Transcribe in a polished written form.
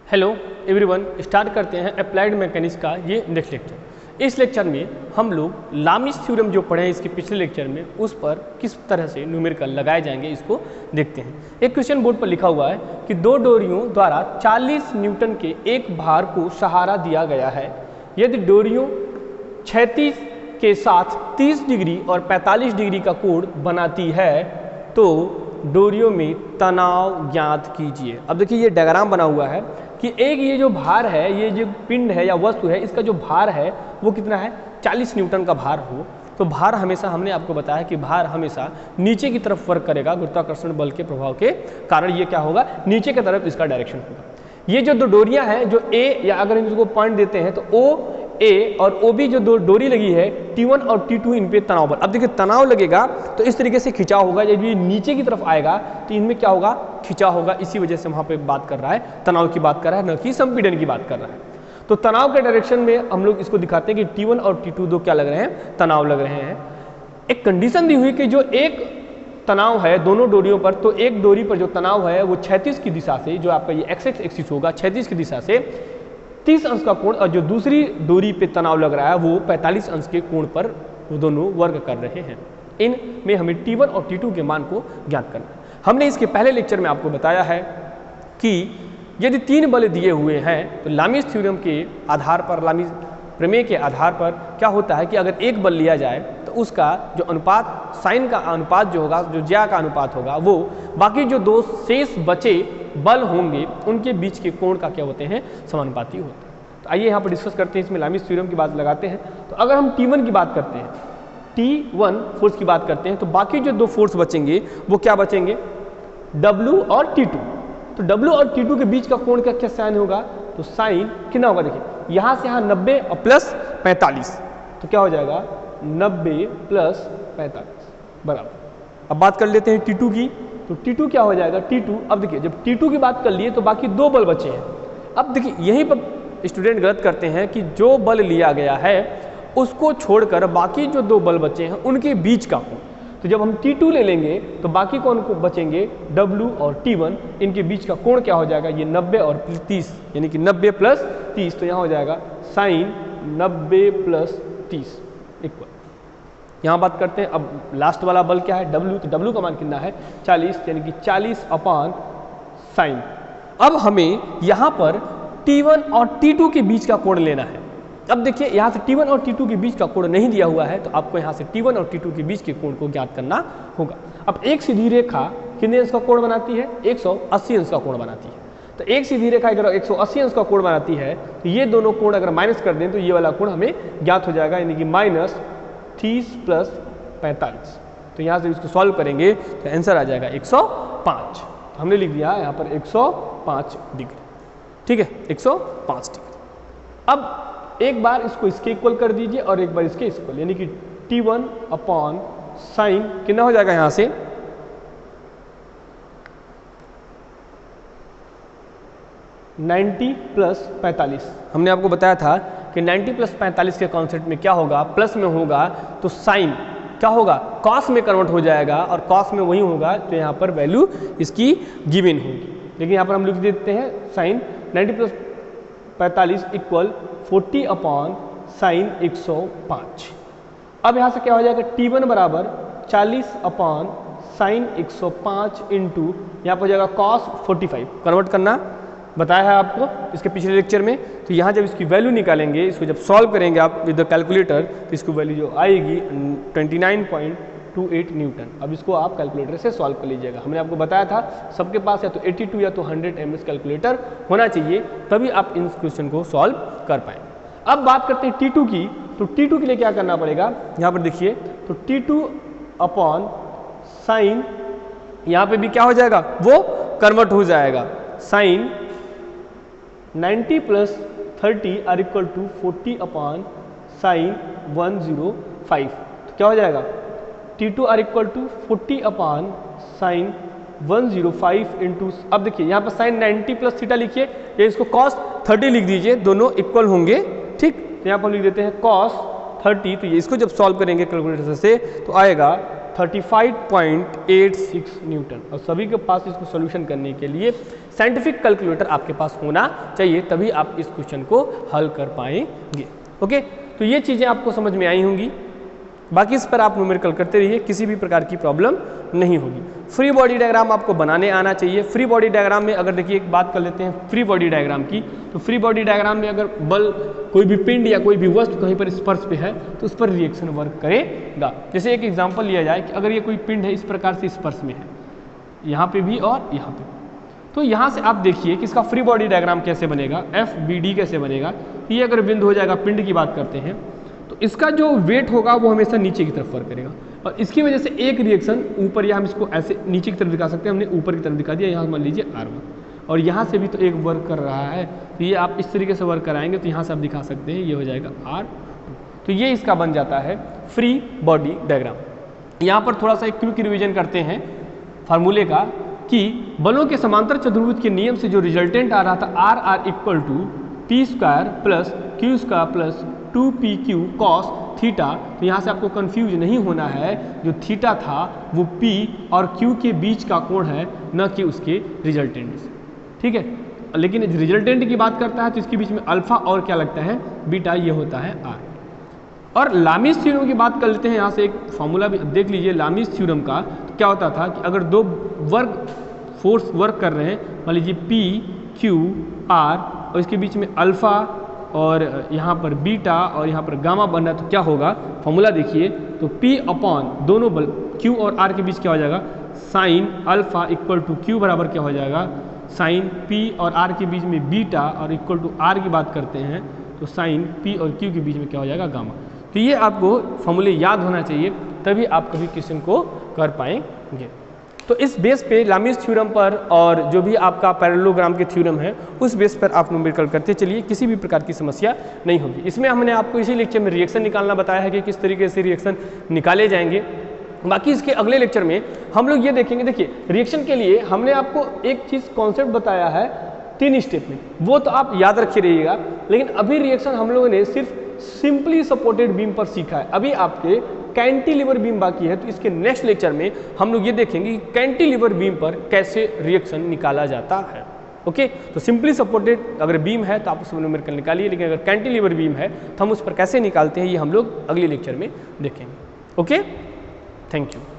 Hello everyone, start करते हैं applied mechanics का ये नेक्स्ट लेक्चर। इस लेक्चर में हम लोग लामिस थ्योरम जो पढ़े हैं इसके पिछले लेक्चर में, उस पर किस तरह से न्यूमेरिकल लगाए जाएंगे इसको देखते हैं। एक क्वेश्चन बोर्ड पर लिखा हुआ है कि दो डोरियों द्वारा 40 न्यूटन के एक भार को सहारा दिया गया है। यदि डोरियों क्षैतिज के साथ 30 डिग्री और 45 डिग्री का कोण बनाती है तो डोरियों में तनाव ज्ञात कीजिए। अब देखिए ये डायग्राम बना हुआ है कि एक ये जो भार है, ये जो पिंड है या वस्तु है, इसका जो भार है वो कितना है, 40 न्यूटन का भार हो तो भार हमेशा, हमने आपको बताया कि भार हमेशा नीचे की तरफ वर्क करेगा गुरुत्वाकर्षण बल के प्रभाव के कारण। ये क्या होगा, नीचे की तरफ इसका डायरेक्शन होगा। ये जो दो डोरियां हैं, जो ए या अगर इनको पॉइंट देते हैं तो ओ ए और ओ बी जो दो डोरी लगी है T1 और T2, इन पे तनाव बल। अब देखिए तनाव लगेगा तो इस तरीके से खिंचाव होगा। जब ये नीचे की तरफ आएगा तो इनमें क्या होगा, खिंचाव होगा। इसी वजह से वहां पे बात कर रहा है, तनाव की बात कर रहा है, न कि संपीड़न की बात कर रहा है। तो तनाव के डायरेक्शन में हम लोग इसको दिखाते हैं कि T1 और T2 दो क्या लग रहे हैं, तनाव लग रहे हैं। एक कंडीशन दी हुई कि जो एक तनाव है दोनों डोरियों पर, तो एक डोरी पर जो तनाव है वो क्षैतिज की दिशा से, जो आपका ये एक्स एक्सिस होगा, क्षैतिज की दिशा से 30 अंश का कोण, और जो दूसरी डोरी पे तनाव लग रहा है वो 45 अंश के कोण पर वो दोनों वर्क कर रहे हैं। इनमें हमें T1 और T2 के मान को ज्ञात करना है। हमने इसके पहले लेक्चर में आपको बताया है कि यदि 3 बल दिए हुए हैं तो लामिस थ्योरम के आधार पर, लामिस प्रमेय के आधार पर क्या होता है कि अगर एक बल लिया जाए तो उसका जो अनुपात, साइन का अनुपात जो होगा, जो ज्या का अनुपात होगा, वो बाकी जो दो शेष बचे बल होंगे उनके बीच के कोण का क्या होते हैं, समानुपाती होते हैं। तो आइए यहाँ पर डिस्कस करते हैं, इसमें लामिस थ्योरम की बात लगाते हैं। तो अगर हम T1 की बात करते हैं, T1 फोर्स की बात करते हैं, तो बाकी जो दो फोर्स बचेंगे वो क्या बचेंगे, W और T2। तो W और T2 के बीच का कोण का क्या साइन होगा, तो साइन कितना होगा, देखिए यहाँ से यहाँ 90 और प्लस 45, तो क्या हो जाएगा 90 प्लस 45 बराबर। अब बात कर लेते हैं T2 की, तो T2 क्या हो जाएगा, T2, अब देखिए जब T2 की बात कर लिए तो बाकी दो बल बचे हैं। अब देखिए यहीं पर स्टूडेंट गलत करते हैं कि जो बल लिया गया है उसको छोड़कर बाकी जो दो बल बचे हैं उनके बीच का कोण। तो जब हम T2 ले लेंगे तो बाकी कौन को बचेंगे, W और T1, इनके बीच का कोण क्या हो जाएगा, ये 90 और 30, यानी कि 90 प्लस 30, तो यहाँ हो जाएगा साइन 90 प्लस 30 इक्वल। यहाँ बात करते हैं अब लास्ट वाला बल क्या है, W। तो W का मान कितना है, 40, यानी कि 40 अपॉन साइन। अब हमें यहाँ पर T1 और T2 के बीच का कोण लेना है। अब देखिए यहाँ से T1 और T2 के बीच का कोण नहीं दिया हुआ है, तो आपको यहाँ से T1 और T2 के बीच के कोण को ज्ञात करना होगा। अब एक सीधी रेखा कितने अंश का कोण बनाती है, 180 अंश का कोण बनाती है। तो एक सीधी रेखा अगर 180 अंश का कोण बनाती है तो ये दोनों कोण अगर माइनस कर दें तो ये वाला कोण हमें ज्ञात हो जाएगा, यानी कि माइनस 30 प्लस 45। तो यहाँ से इसको सॉल्व करेंगे तो आंसर आ जाएगा 105। तो हमने लिख दिया यहाँ पर 105 डिग्री, ठीक है, 105 डिग्री। अब एक बार इसको इसके इक्वल कर दीजिए और एक बार इसके इक्वल, यानी कि T1 अपॉन साइन कितना हो जाएगा, यहाँ से 90 प्लस 45। हमने आपको बताया था कि 90 प्लस 45 के कॉन्सेप्ट में क्या होगा, प्लस में होगा तो साइन क्या होगा, कॉस में कन्वर्ट हो जाएगा, और कॉस में वही होगा तो यहाँ पर वैल्यू इसकी गिवन होगी। लेकिन यहाँ पर हम लिख देते हैं sine 90 plus 45 equal 40 upon sine 105। अब यहाँ से क्या हो जाएगा, T1 बराबर 40 अपॉन साइन 105 इंटू यहाँ पर हो जाएगा कॉस 45। कन्वर्ट करना बताया है आपको इसके पिछले लेक्चर में। तो यहाँ जब इसकी वैल्यू निकालेंगे, इसको जब सॉल्व करेंगे आप विद द कैलकुलेटर, तो इसकी वैल्यू जो आएगी 29.28 न्यूटन। अब इसको आप कैलकुलेटर से सॉल्व कर लीजिएगा। हमने आपको बताया था सबके पास या तो 82 या तो 100 ms कैलकुलेटर होना चाहिए, तभी आप इन क्वेश्चन को सॉल्व कर पाएंगे। अब बात करते हैं T2 की, तो T2 के लिए क्या करना पड़ेगा, यहाँ पर देखिए, तो T2 अपॉन साइन, यहाँ पे भी क्या हो जाएगा, वो कन्वर्ट हो जाएगा, sine 90 plus 30 are equal to 40 upon sine 105। तो क्या हो जाएगा, T2 are equal to 40 upon sine 105 into, अब देखिए यहाँ पर साइन 90 प्लस थीटा लिखिए, या इसको कॉस 30 लिख दीजिए, दोनों इक्वल होंगे, ठीक। तो यहाँ पर लिख देते हैं कॉस 30। तो ये इसको जब सॉल्व करेंगे कैलकुलेटर से तो आएगा 35.86 न्यूटन। और सभी के पास इसको सोल्यूशन करने के लिए साइंटिफिक कैलकुलेटर आपके पास होना चाहिए, तभी आप इस क्वेश्चन को हल कर पाएंगे। ओके, तो ये चीज़ें आपको समझ में आई होंगी। बाकी इस पर आप न्यूमेरिकल करते रहिए, किसी भी प्रकार की प्रॉब्लम नहीं होगी। फ्री बॉडी डायग्राम आपको बनाने आना चाहिए। फ्री बॉडी डायग्राम में अगर देखिए एक बात कर लेते हैं फ्री बॉडी डायग्राम की, तो फ्री बॉडी डायग्राम में अगर बल कोई भी पिंड या कोई भी वस्तु कहीं पर स्पर्श पे है तो उस पर रिएक्शन वर्क करेगा। जैसे एक एग्जांपल लिया जाए कि अगर ये कोई पिंड है इस प्रकार से स्पर्श में है, यहाँ पे भी और यहाँ पे, तो यहाँ से आप देखिए कि इसका फ्री बॉडी डायग्राम कैसे बनेगा, FBD कैसे बनेगा। ये अगर बिंदु हो जाएगा, पिंड की बात करते हैं, तो इसका जो वेट होगा वो हमेशा नीचे की तरफ वर्क करेगा और इसकी वजह से एक रिएक्शन ऊपर, या हम इसको ऐसे नीचे की तरफ दिखा सकते हैं, हमने ऊपर की तरफ दिखा दिया, यहाँ मान लीजिए R1 और यहाँ से भी तो एक वर्क कर रहा है, तो ये आप इस तरीके से वर्क कराएंगे तो यहाँ से आप दिखा सकते हैं, ये हो जाएगा R2। तो ये इसका बन जाता है फ्री बॉडी डायग्राम। यहाँ पर थोड़ा सा एक क्विक रिविजन करते हैं फार्मूले का कि बलों के समांतर चतुर्भुज के नियम से जो रिजल्टेंट आ रहा था R equal to P square plus Q square plus 2PQ cos theta, तो यहाँ से आपको कंफ्यूज नहीं होना है, जो थीटा था वो P और Q के बीच का कोण है, न कि उसके रिजल्टेंट से। ठीक है, लेकिन रिजल्टेंट की बात करता है तो इसके बीच में अल्फा और क्या लगता है, बीटा, ये होता है R। और लामीज थ्योरम की बात कर लेते हैं। यहाँ से एक फॉर्मूला भी देख लीजिए लामीज थ्योरम का। तो क्या होता था कि अगर दो फोर्स वर्क कर रहे हैं, मान लीजिए P Q R और इसके बीच में अल्फा और यहाँ पर बीटा और यहाँ पर गामा बन रहा है, तो क्या होगा, फॉर्मूला देखिए, तो P अपॉन दोनों बल Q और R के बीच क्या हो जाएगा, sine alpha equal to Q बराबर क्या हो जाएगा, साइन P और R के बीच में बीटा और इक्वल टू R की बात करते हैं तो साइन P और Q के बीच में क्या हो जाएगा, गामा। तो ये आपको फॉर्मूले याद होना चाहिए, तभी आप कभी क्वेश्चन को कर पाएंगे। तो इस बेस पे लामीज थ्योरम पर और जो भी आपका पैरेललोग्राम के थ्योरम है उस बेस पर आप न्यूमेरिकल करते चलिए, किसी भी प्रकार की समस्या नहीं होगी। इसमें हमने आपको इसी लेक्चर में रिएक्शन निकालना बताया है कि किस तरीके से रिएक्शन निकाले जाएंगे। बाकी इसके अगले लेक्चर में हम लोग ये देखेंगे, देखिए रिएक्शन के लिए हमने आपको एक चीज़ कॉन्सेप्ट बताया है 3 स्टेप में, वो तो आप याद रखे रहिएगा। लेकिन अभी रिएक्शन हम लोगों ने सिर्फ सिंपली सपोर्टेड बीम पर सीखा है, अभी आपके कैंटिलीवर बीम बाकी है। तो इसके नेक्स्ट लेक्चर में हम लोग ये देखेंगे कि कैंटिलीवर बीम पर कैसे रिएक्शन निकाला जाता है। ओके, तो सिंपली सपोर्टेड अगर बीम है तो आप उसमें न्यूमेरिकल निकालिए, लेकिन अगर कैंटिलीवर बीम है तो हम उस पर कैसे निकालते हैं ये हम लोग अगले लेक्चर में देखेंगे। Okay, thank you.